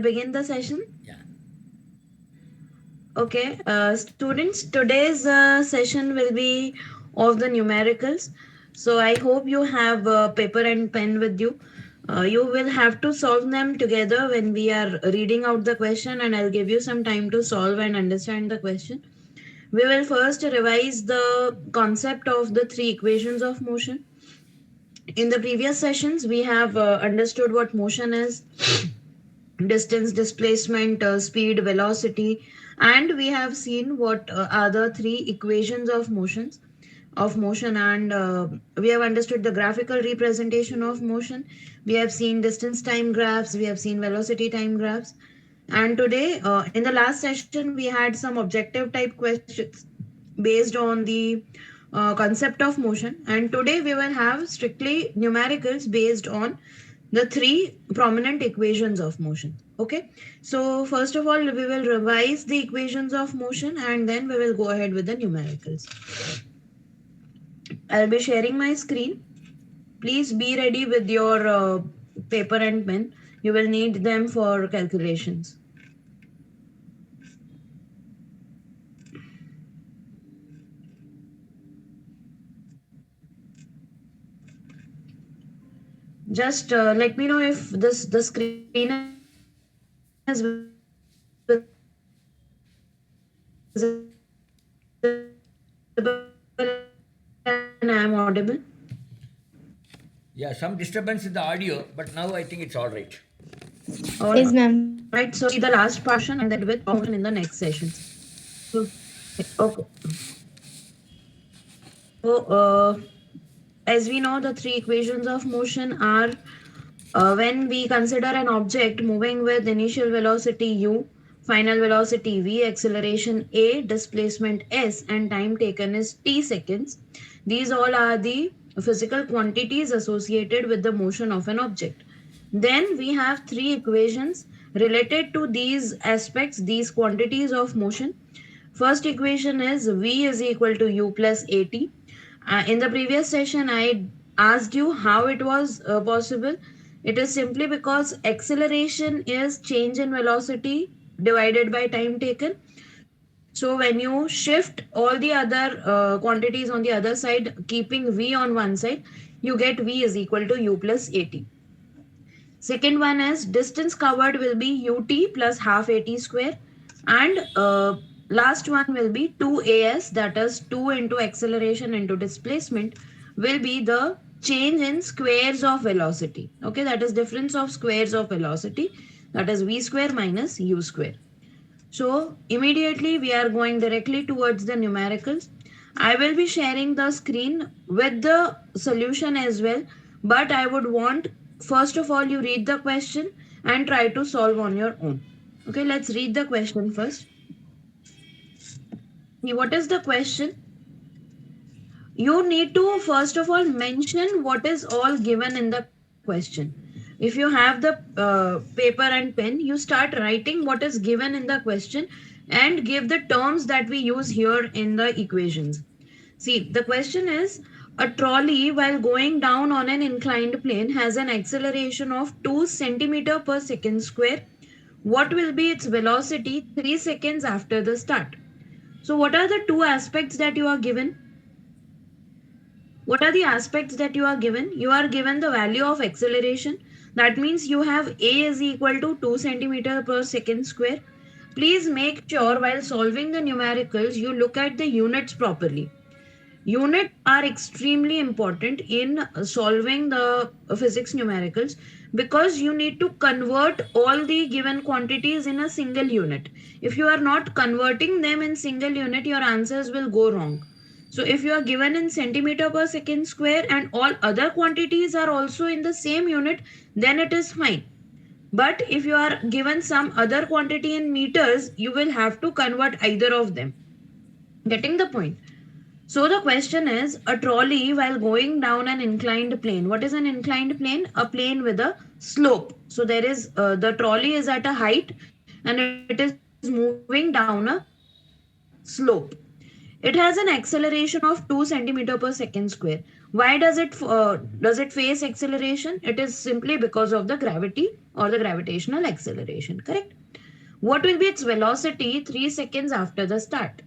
begin the session? Yeah. Okay, students, today's session will be of the numericals. So I hope you have paper and pen with you. You will have to solve them together when we are reading out the question, and I'll give you some time to solve and understand the question. We will first revise the concept of the three equations of motion. In the previous sessions, we have understood what motion is, distance, displacement, speed, velocity, and we have seen what are the three equations of motion, and we have understood the graphical representation of motion. We have seen distance time graphs, we have seen velocity time graphs, and today in the last session we had some objective type questions based on the concept of motion, and today we will have strictly numericals based on the three prominent equations of motion. Okay, so first of all we will revise the equations of motion and then we will go ahead with the numericals. I'll be sharing my screen. Please be ready with your paper and pen. You will need them for calculations. Just let me know if the screen is visible and I am audible. Yeah, some disturbance in the audio, but now I think it's all right. All Yes, right. ma'am. So we will see the last portion and then with motion in the next sessions. So, okay. So as we know, the three equations of motion are when we consider an object moving with initial velocity u, final velocity v, acceleration a, displacement s, and time taken is t seconds. These all are the physical quantities associated with the motion of an object. Then we have three equations related to these aspects, these quantities of motion. First equation is v is equal to u plus at. In the previous session, I asked you how it was possible. It is simply because acceleration is change in velocity divided by time taken. So when you shift all the other quantities on the other side, keeping v on one side, you get v is equal to u plus at. Second one is distance covered will be ut plus half at square, and last one will be 2as, that is 2 into acceleration into displacement will be the change in squares of velocity. Okay, that is difference of squares of velocity, that is v square minus u square. So immediately we are going directly towards the numericals. I will be sharing the screen with the solution as well, but I would want first of all you read the question and try to solve on your own. Okay, let's read the question first. See, what is the question? You need to first of all mention what is all given in the question. If you have the paper and pen, you start writing what is given in the question and give the terms that we use here in the equations. See, the question is a trolley while going down on an inclined plane has an acceleration of 2 centimeter per second square. What will be its velocity 3 seconds after the start? So what are the two aspects that you are given? What are the aspects that you are given? You are given the value of acceleration. That means you have a is equal to 2 centimeter per second square. Please make sure while solving the numericals, you look at the units properly. Units are extremely important in solving the physics numericals because you need to convert all the given quantities in a single unit. If you are not converting them in single unit, your answers will go wrong. So if you are given in centimeter per second square and all other quantities are also in the same unit, then it is fine. But if you are given some other quantity in meters, you will have to convert either of them. Getting the point? So the question is a trolley while going down an inclined plane. What is an inclined plane? A plane with a slope. So there is the trolley is at a height and it is moving down a slope. If It has an acceleration of 2 centimeter per second square. Why does it face acceleration? It is simply because of the gravity or the gravitational acceleration, correct? What will be its velocity 3 seconds after the start?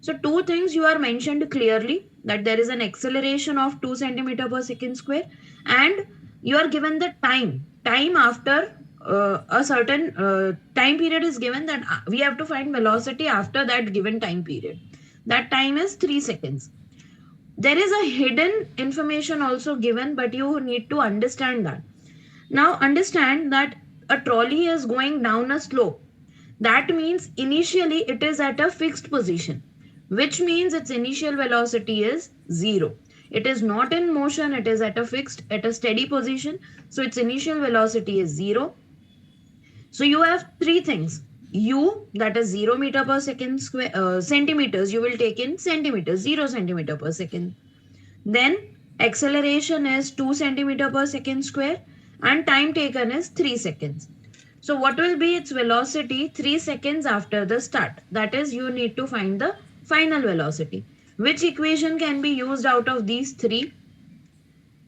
So two things you are mentioned clearly, that there is an acceleration of 2 centimeter per second square, and you are given the time after a certain time period is given, that we have to find velocity after that given time period. That time is 3 seconds. There is a hidden information also given, but you need to understand that. Now understand that a trolley is going down a slope. That means initially it is at a fixed position, which means its initial velocity is 0. It is not in motion, it is at a steady position. So its initial velocity is 0. So you have three things. U, that is 0 meter per second square, centimeters, you will take in centimeters, 0 centimeter per second. Then acceleration is 2 centimeter per second square, and time taken is 3 seconds. So what will be its velocity 3 seconds after the start? That is, you need to find the final velocity. Which equation can be used out of these three?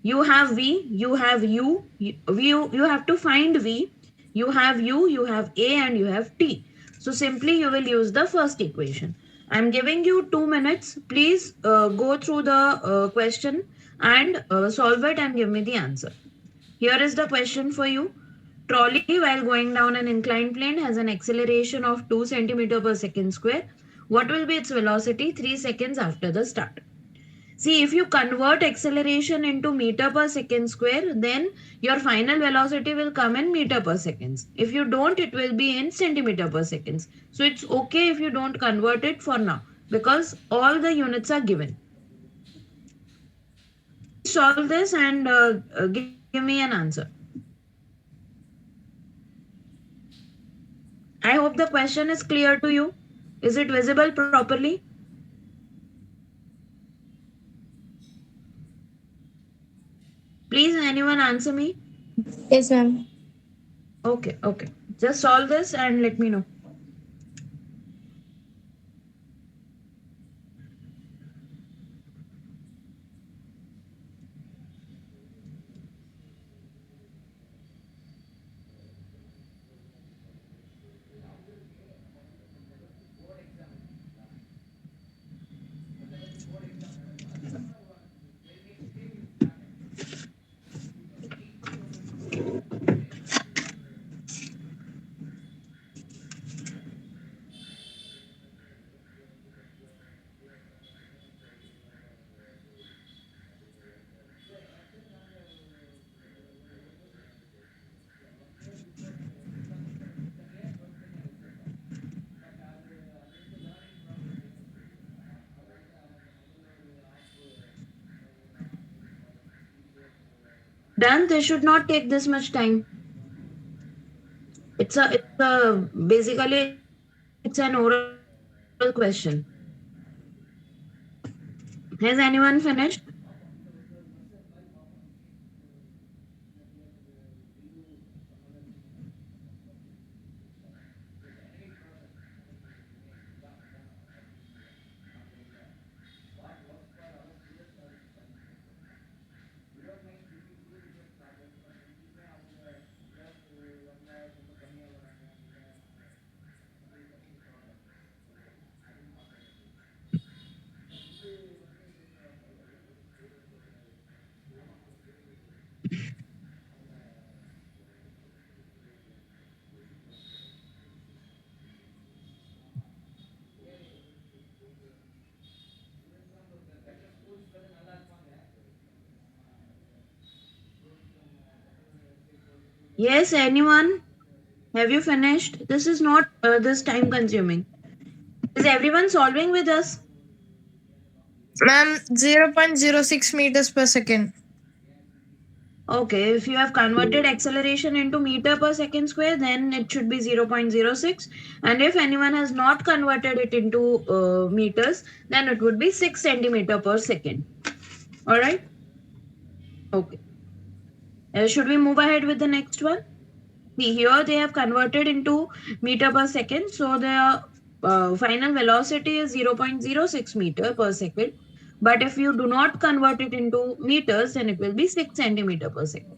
You have V, you have U, you have to find V, you have U, you have A, and you have T. So simply you will use the first equation. I'm giving you 2 minutes. Please go through the question and solve it and give me the answer. Here is the question for you. Trolley, while going down an inclined plane, has an acceleration of 2 centimeter per second square. What will be its velocity 3 seconds after the start? See, if you convert acceleration into meter per second square, then your final velocity will come in meter per seconds. If you don't, it will be in centimeter per seconds. So it's okay if you don't convert it for now, because all the units are given. Solve this and give me an answer. I hope the question is clear to you. Is it visible properly? Please, anyone answer me? Yes, ma'am. Okay, okay. Just solve this and let me know. Done. This should not take this much time. Basically it's an oral question. Has anyone finished? Yes, anyone? Have you finished? This is not this time consuming. Is everyone solving with us? Ma'am, 0.06 meters per second. Okay, if you have converted acceleration into meter per second square, then it should be 0.06. And if anyone has not converted it into meters, then it would be 6 centimeter per second. All right. Okay. Should we move ahead with the next one? See, here they have converted into meter per second. So final velocity is 0.06 meter per second. But if you do not convert it into meters, then it will be 6 centimeter per second.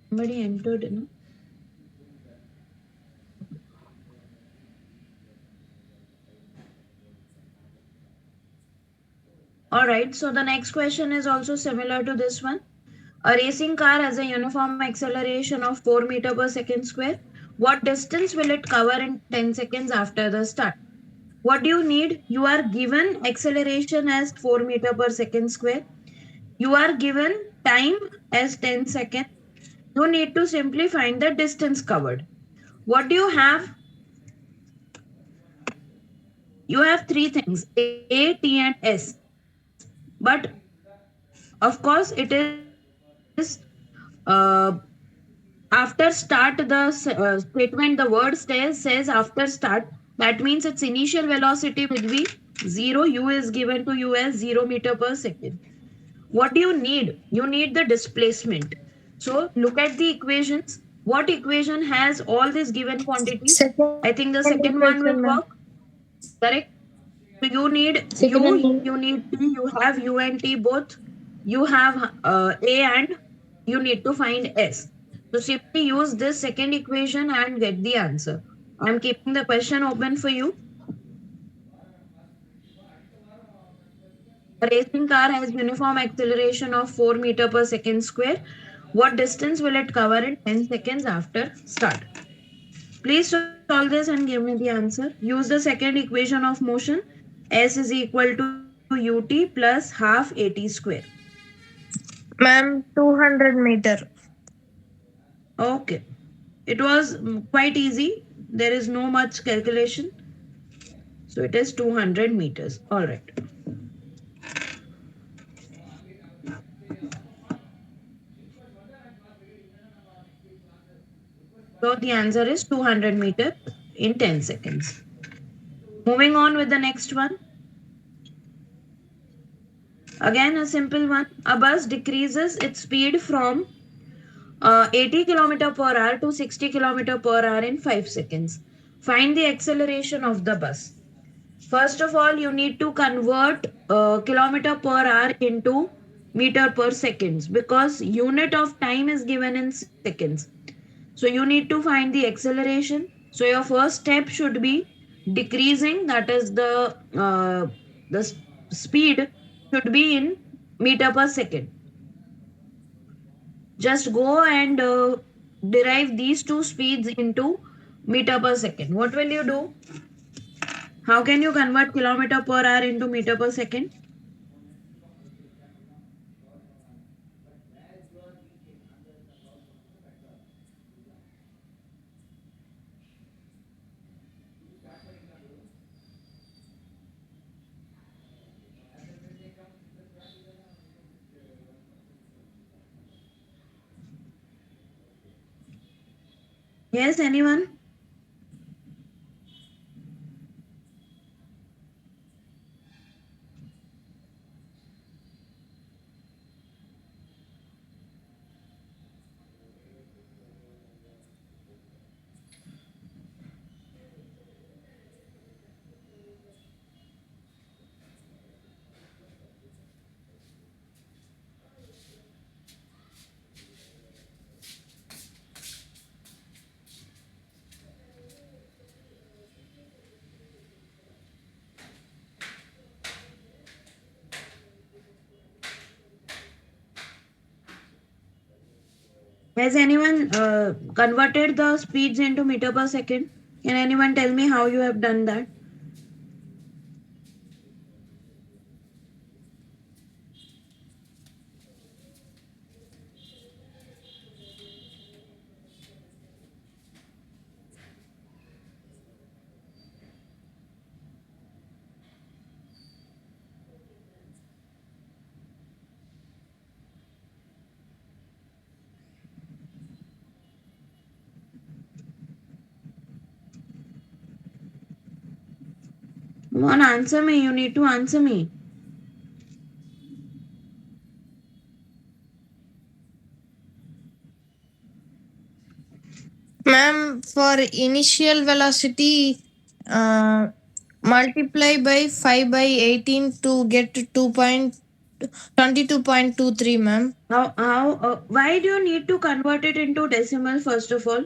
Somebody entered, no? All right, so the next question is also similar to this one. A racing car has a uniform acceleration of 4 meter per second square. What distance will it cover in 10 seconds after the start? What do you need? You are given acceleration as 4 meter per second square. You are given time as 10 seconds. You need to simply find the distance covered. What do you have? You have three things, A, T, and S. But of course, it is uh, after start, the statement, the word says after start. That means its initial velocity will be 0. U is given to you as 0 meter per second. What do you need? You need the displacement. So look at the equations. What equation has all these given quantities? Second I think the second one equation, will ma'am. work. Correct? So you need Second you one. need T, you have U and T both. You have A and you need to find S. So simply use this second equation and get the answer. I'm keeping the question open for you. A racing car has uniform acceleration of 4 meter per second square. What distance will it cover in 10 seconds after start? Please solve this and give me the answer. Use the second equation of motion. S is equal to ut plus half at square. Ma'am, 200 meter. Okay. It was quite easy. There is no much calculation. So it is 200 meters. All right. So the answer is 200 meters in 10 seconds. Moving on with the next one. Again, a simple one. A bus decreases its speed from 80 kilometer per hour to 60 kilometer per hour in 5 seconds. Find the acceleration of the bus. First of all, you need to convert kilometer per hour into meter per seconds because unit of time is given in seconds. So you need to find the acceleration. So your first step should be decreasing. That is the speed should be in meter per second. Just go and derive these two speeds into meter per second. What will you do? How can you convert kilometer per hour into meter per second? Yes, anyone? Has anyone converted the speeds into meter per second? Can anyone tell me how you have done that? Come on, answer me. You need to answer me. Ma'am, for initial velocity, multiply by 5 by 18 to get to 22.23, ma'am. Why do you need to convert it into decimal first of all?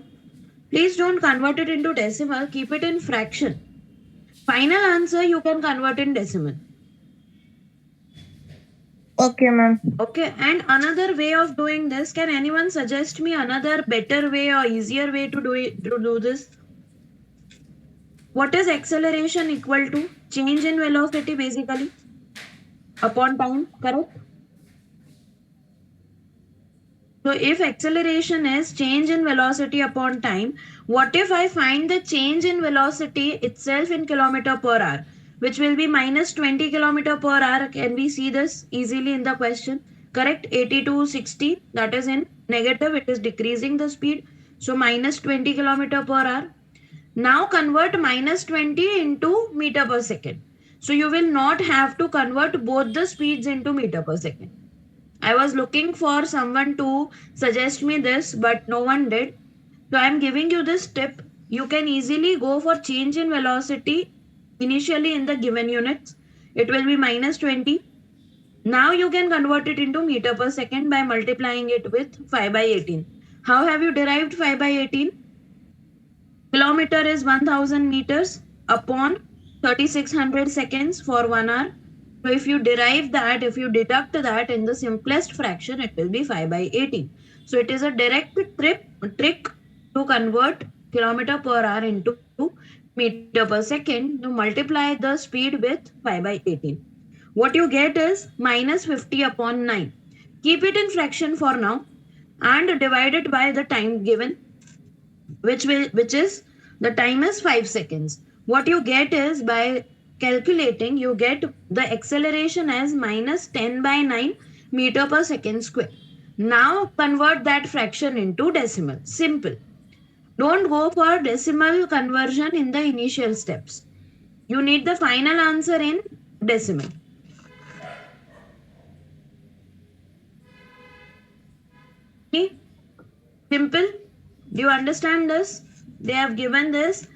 Please don't convert it into decimal. Keep it in fraction. Final answer you can convert in decimal. Okay, ma'am. Okay, and another way of doing this, can anyone suggest me another better way or easier way to do this? What is acceleration equal to? Change in velocity basically upon time, correct? So if acceleration is change in velocity upon time, what if I find the change in velocity itself in kilometer per hour, which will be minus 20 kilometer per hour? Can we see this easily in the question? Correct? 80 to 60, that is in negative, it is decreasing the speed. So minus 20 kilometer per hour. Now convert minus 20 into meter per second. So you will not have to convert both the speeds into meter per second. I was looking for someone to suggest me this, but no one did. So I am giving you this tip. You can easily go for change in velocity initially in the given units. It will be minus 20. Now you can convert it into meter per second by multiplying it with 5 by 18. How have you derived 5 by 18? Kilometer is 1000 meters upon 3600 seconds for 1 hour. So if you derive that, if you deduct that in the simplest fraction, it will be 5 by 18. So it is a direct trick to convert kilometer per hour into meter per second to multiply the speed with 5 by 18. What you get is minus 50 upon 9. Keep it in fraction for now and divide it by the time given, which is the time is 5 seconds. What you get is by calculating, you get the acceleration as minus 10 by 9 meter per second square. Now convert that fraction into decimal. Simple. Don't go for decimal conversion in the initial steps. You need the final answer in decimal. Okay? Simple. Do you understand this? They have given this.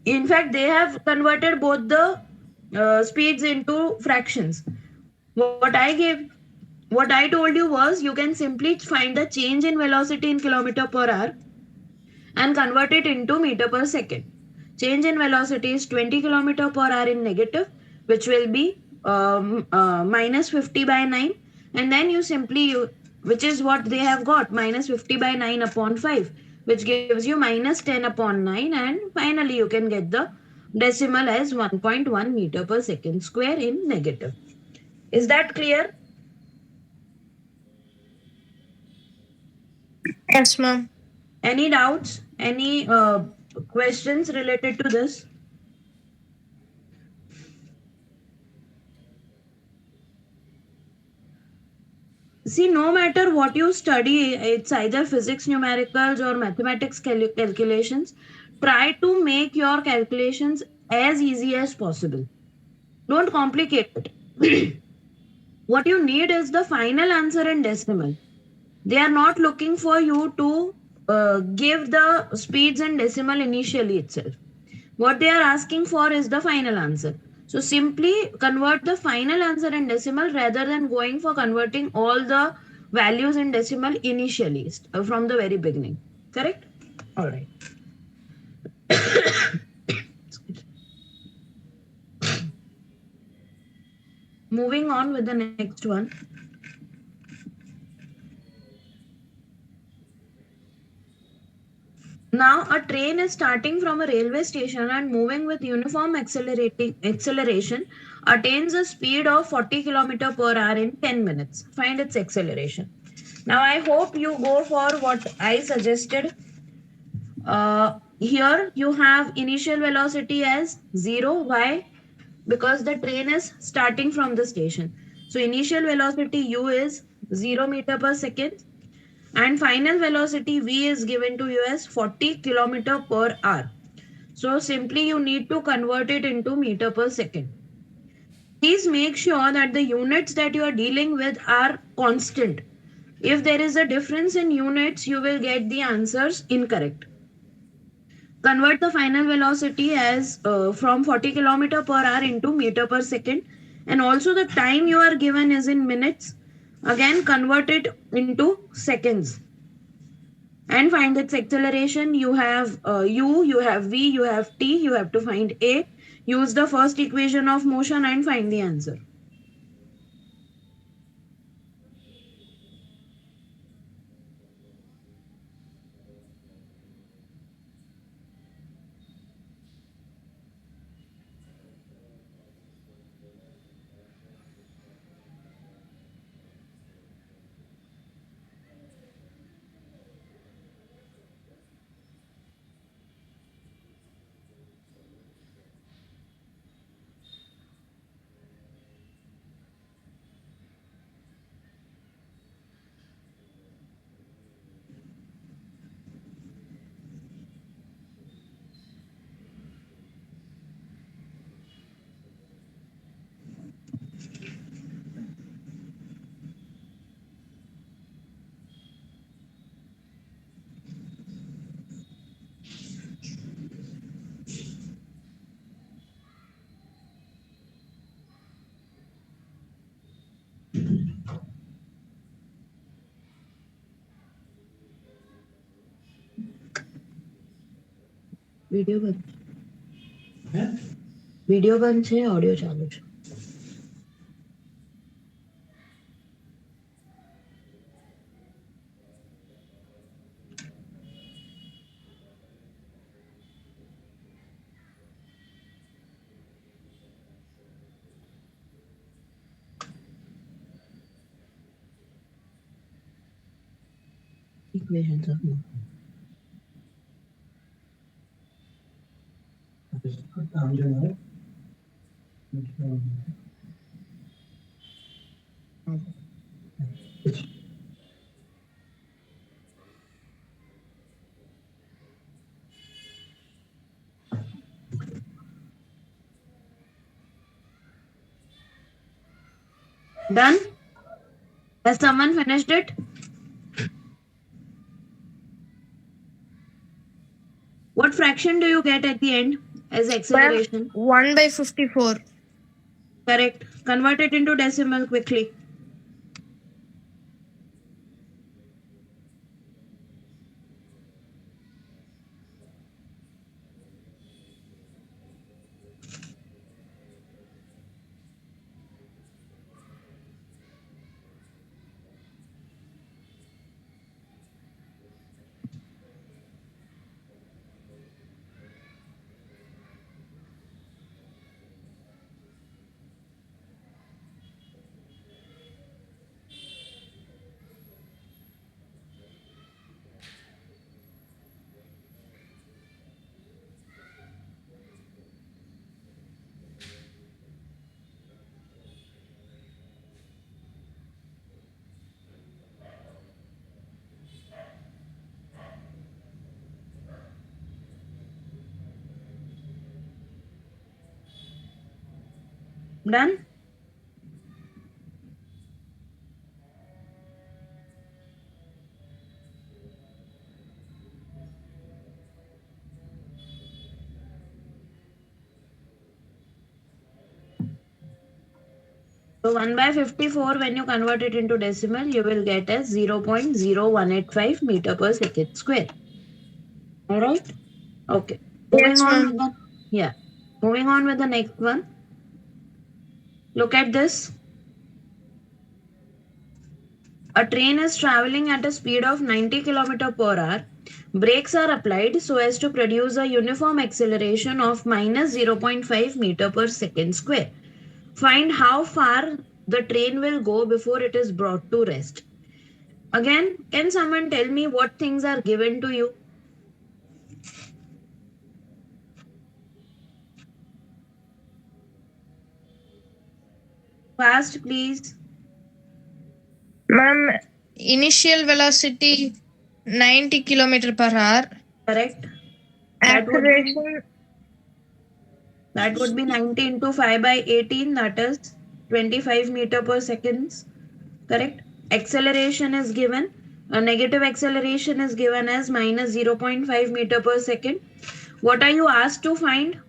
In fact, they have converted both the speeds into fractions. What I told you was you can simply find the change in velocity in kilometer per hour and convert it into meter per second. Change in velocity is 20 kilometer per hour in negative, which will be minus 50 by 9. And then you simply, which is what they have got, minus 50 by 9 upon 5, which gives you minus 10 upon 9. And finally, you can get the decimal as 1.1 meter per second square in negative. Is that clear? Yes, ma'am. Any doubts? Any questions related to this? See, no matter what you study, it's either physics numericals or mathematics calculations, try to make your calculations as easy as possible. Don't complicate it. What you need is the final answer in decimal. They are not looking for you to give the speeds in decimal initially itself. What they are asking for is the final answer. So simply convert the final answer in decimal rather than going for converting all the values in decimal initially from the very beginning. Correct? All right. Moving on with the next one. Now, a train is starting from a railway station and moving with uniform acceleration attains a speed of 40 km per hour in 10 minutes. Find its acceleration. Now, I hope you go for what I suggested. Here you have initial velocity as 0. Why? Because the train is starting from the station. So, initial velocity u is 0 meter per second and final velocity v is given to you as 40 kilometer per hour. So simply you need to convert it into meter per second. Please make sure that the units that you are dealing with are constant. If there is a difference in units, you will get the answers incorrect. Convert the final velocity as from 40 kilometer per hour into meter per second, and also the time you are given is in minutes. Again, convert it into seconds and find its acceleration. You have u, you have v, you have t. You have to find a. Use the first equation of motion and find the answer. Video बंद video बंद છે audio चालू છે equations of motion. Done? Has someone finished it? What fraction do you get at the end as acceleration? 1 by 54. Correct. Convert it into decimal quickly. Done? So 1 by 54, when you convert it into decimal, you will get as 0.0185 meter per second square. All right? Okay. Yes, ma'am. Moving on with the next one. Look at this. A train is traveling at a speed of 90 km per hour. Brakes are applied so as to produce a uniform acceleration of minus 0.5 meter per second square. Find how far the train will go before it is brought to rest. Again, can someone tell me what things are given to you? Fast, please. Ma'am, initial velocity 90 kilometer per hour. Correct. That would be Acceleration That would be 90 into 5 by 18, that is 25 meter per seconds. Correct? Acceleration is given. A negative acceleration is given as minus 0.5 meter per second. What are you asked to find?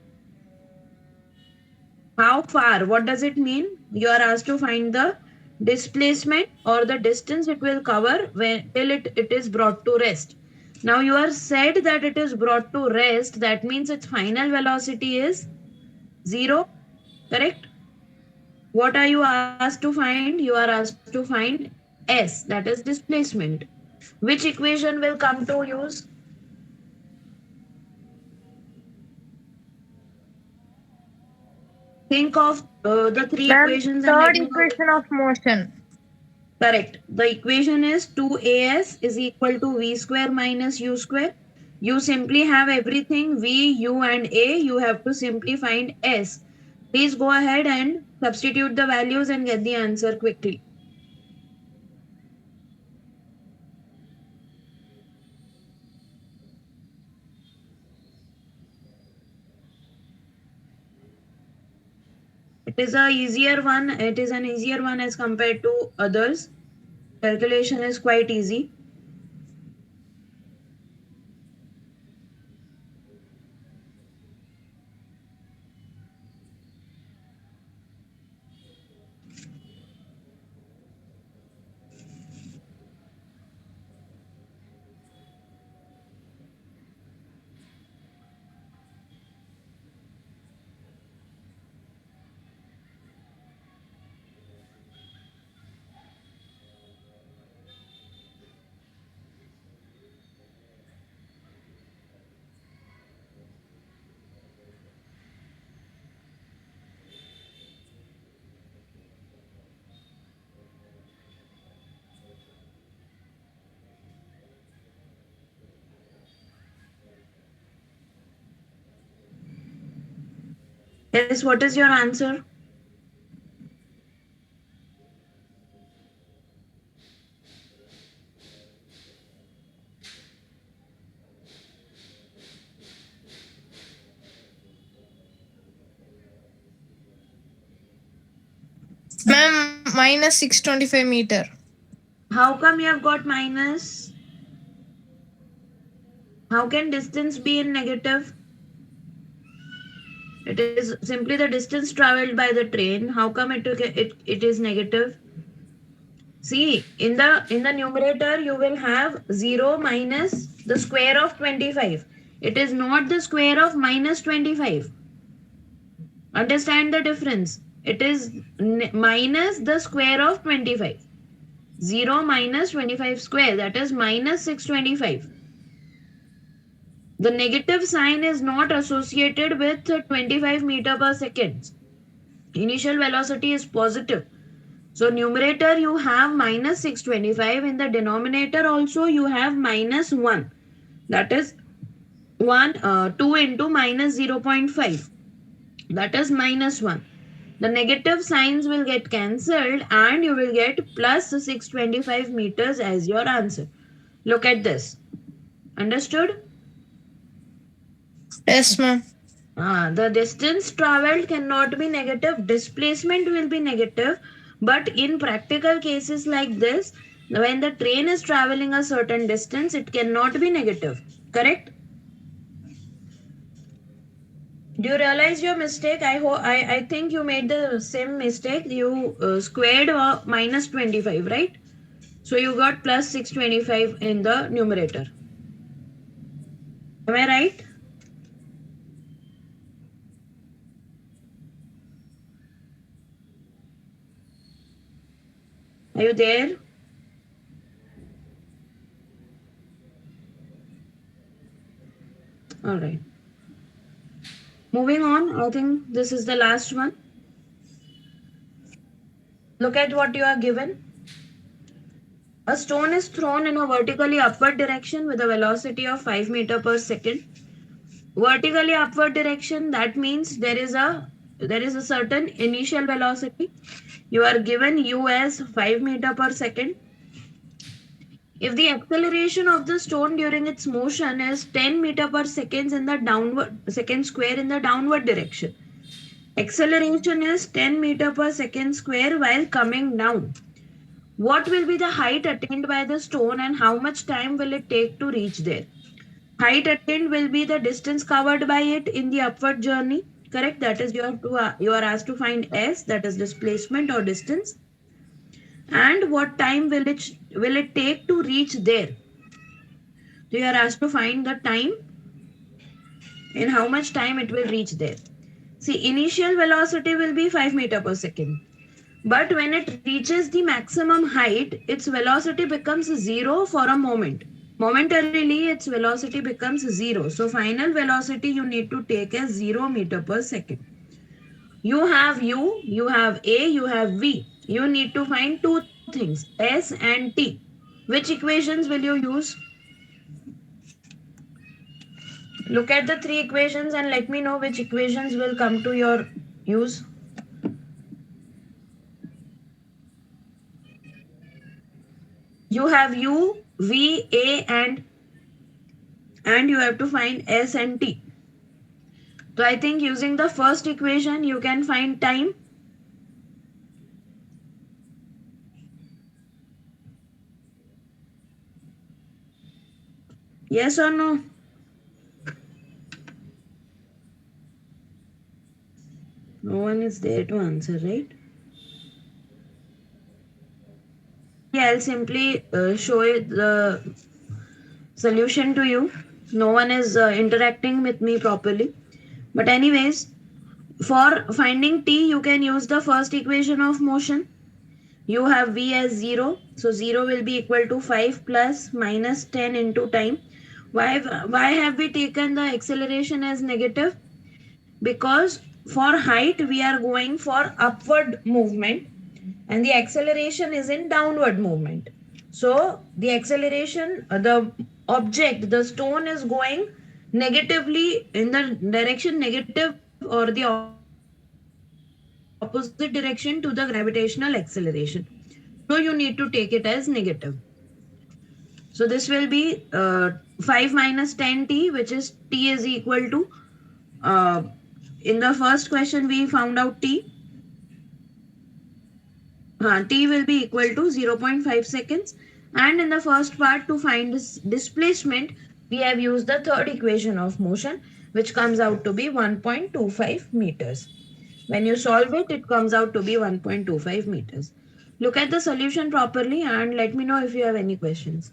How far? What does it mean? You are asked to find the displacement or the distance it will cover when till it is brought to rest. Now you are said that it is brought to rest. That means its final velocity is 0. Correct? What are you asked to find? You are asked to find S, that is displacement. Which equation will come to use? Think of the three Ma'am, equations and let third me know. equation of motion. Correct. The equation is 2as is equal to v square minus u square. You simply have everything v, u and a. You have to simply find s. Please go ahead and substitute the values and get the answer quickly. It is a easier one. It is an easier one as compared to others. Calculation is quite easy. Yes, what is your answer? Ma'am, minus 625 meter. How come you have got minus? How can distance be in negative? It is simply the distance traveled by the train. How come it is negative? See, in the numerator you will have 0 minus the square of 25. It is not the square of minus 25. Understand the difference. It is minus the square of 25. 0 minus 25 square, that is minus 625. The negative sign is not associated with 25 meter per second. Initial velocity is positive. So numerator you have minus 625. In the denominator also you have minus 1. That is 2 into minus 0.5. That is minus 1. The negative signs will get cancelled and you will get plus 625 meters as your answer. Look at this. Understood? Yes, ma'am. The distance traveled cannot be negative. Displacement will be negative. But in practical cases like this, when the train is traveling a certain distance, it cannot be negative. Correct? Do you realize your mistake? I think you made the same mistake. You squared minus 25, right? So you got plus 625 in the numerator. Am I right? Are you there? All right. Moving on, I think this is the last one. Look at what you are given. A stone is thrown in a vertically upward direction with a velocity of 5 meter per second. Vertically upward direction, that means there is a certain initial velocity. You are given u as 5 meter per second. If the acceleration of the stone during its motion is 10 meter per second in the downward second square in the downward direction, Acceleration is 10 meter per second square while coming down. What will be the height attained by the stone and how much time will it take to reach there? Height attained will be the distance covered by it in the upward journey. Correct? That is you are asked to find S, that is displacement or distance. And what time will it take to reach there? So you are asked to find the time in how much time it will reach there. See, initial velocity will be 5 meter per second. But when it reaches the maximum height, its velocity becomes zero for a moment. Momentarily, its velocity becomes zero. So final velocity you need to take as 0 meter per second. You have U, you have A, you have V. You need to find two things, S and T. Which equations will you use? Look at the three equations and let me know which equations will come to your use. You have U, V, A and you have to find S and T. So I think using the first equation you can find time. Yes or no? No one is there to answer, right? I'll simply show it the solution to you. No one is interacting with me properly. But anyways, for finding T, you can use the first equation of motion. You have V as 0. So 0 will be equal to 5 plus minus 10 into time. Why have we taken the acceleration as negative? Because for height, we are going for upward movement and the acceleration is in downward movement. So the acceleration, the object, the stone is going negatively in the direction negative or the opposite direction to the gravitational acceleration. So you need to take it as negative. So this will be 5 minus 10t, which is t is equal to, in the first question we found out t. T will be equal to 0.5 seconds. And in the first part, to find this displacement, we have used the third equation of motion, which comes out to be 1.25 meters. When you solve it, it comes out to be 1.25 meters. Look at the solution properly and let me know if you have any questions.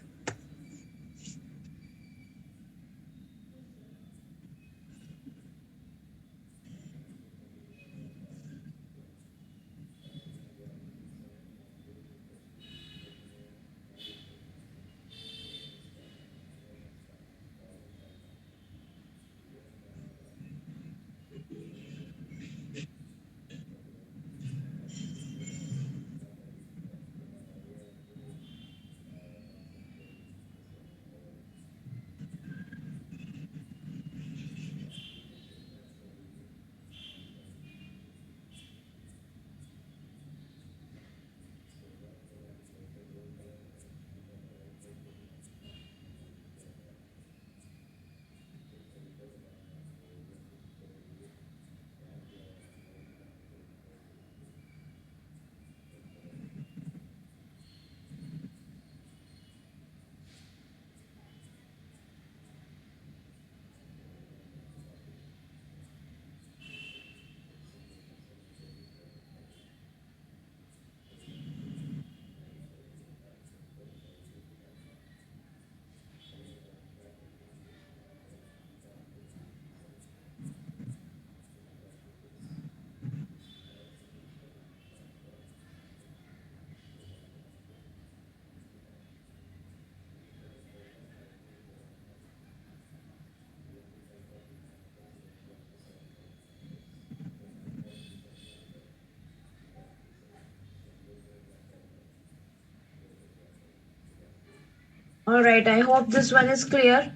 All right, I hope this one is clear.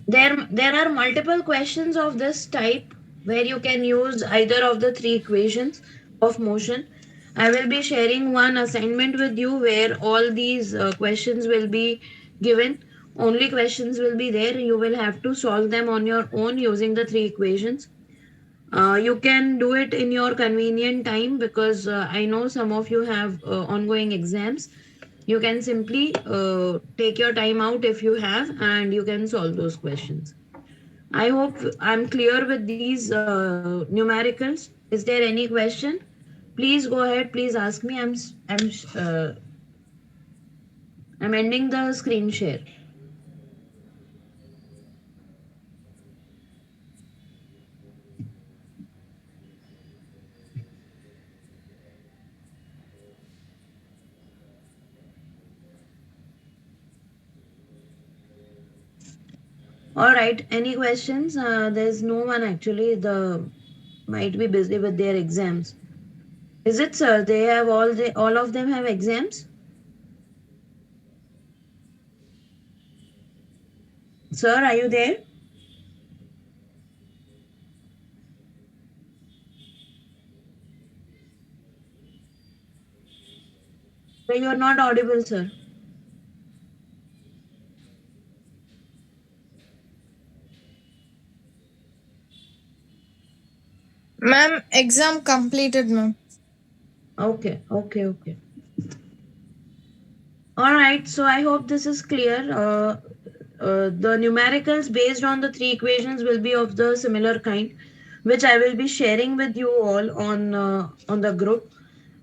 There are multiple questions of this type where you can use either of the three equations of motion. I will be sharing one assignment with you where all these questions will be given. Only questions will be there. You will have to solve them on your own using the three equations. You can do it in your convenient time because I know some of you have ongoing exams. You can simply take your time out if you have, and you can solve those questions. I hope I'm clear with these numericals. Is there any question? Please go ahead. Please ask me. I'm ending the screen share. All right. Any questions? There's no one actually. The might be busy with their exams. Is it, sir? They have all of them have exams. Sir, are you there? You are not audible, sir. Ma'am, exam completed, ma'am. Okay, okay, okay. All right. So I hope this is clear. The numericals based on the three equations will be of the similar kind, which I will be sharing with you all on the group.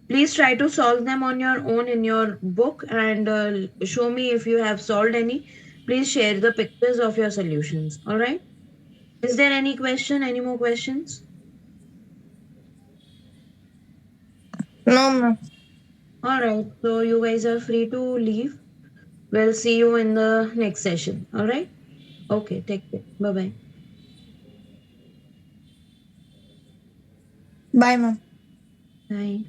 Please try to solve them on your own in your book and show me if you have solved any. Please share the pictures of your solutions. All right. Is there any question? Any more questions? No, ma'am. All right. So you guys are free to leave. We'll see you in the next session. All right. Okay. Take care. Bye bye. Bye, ma'am. Bye.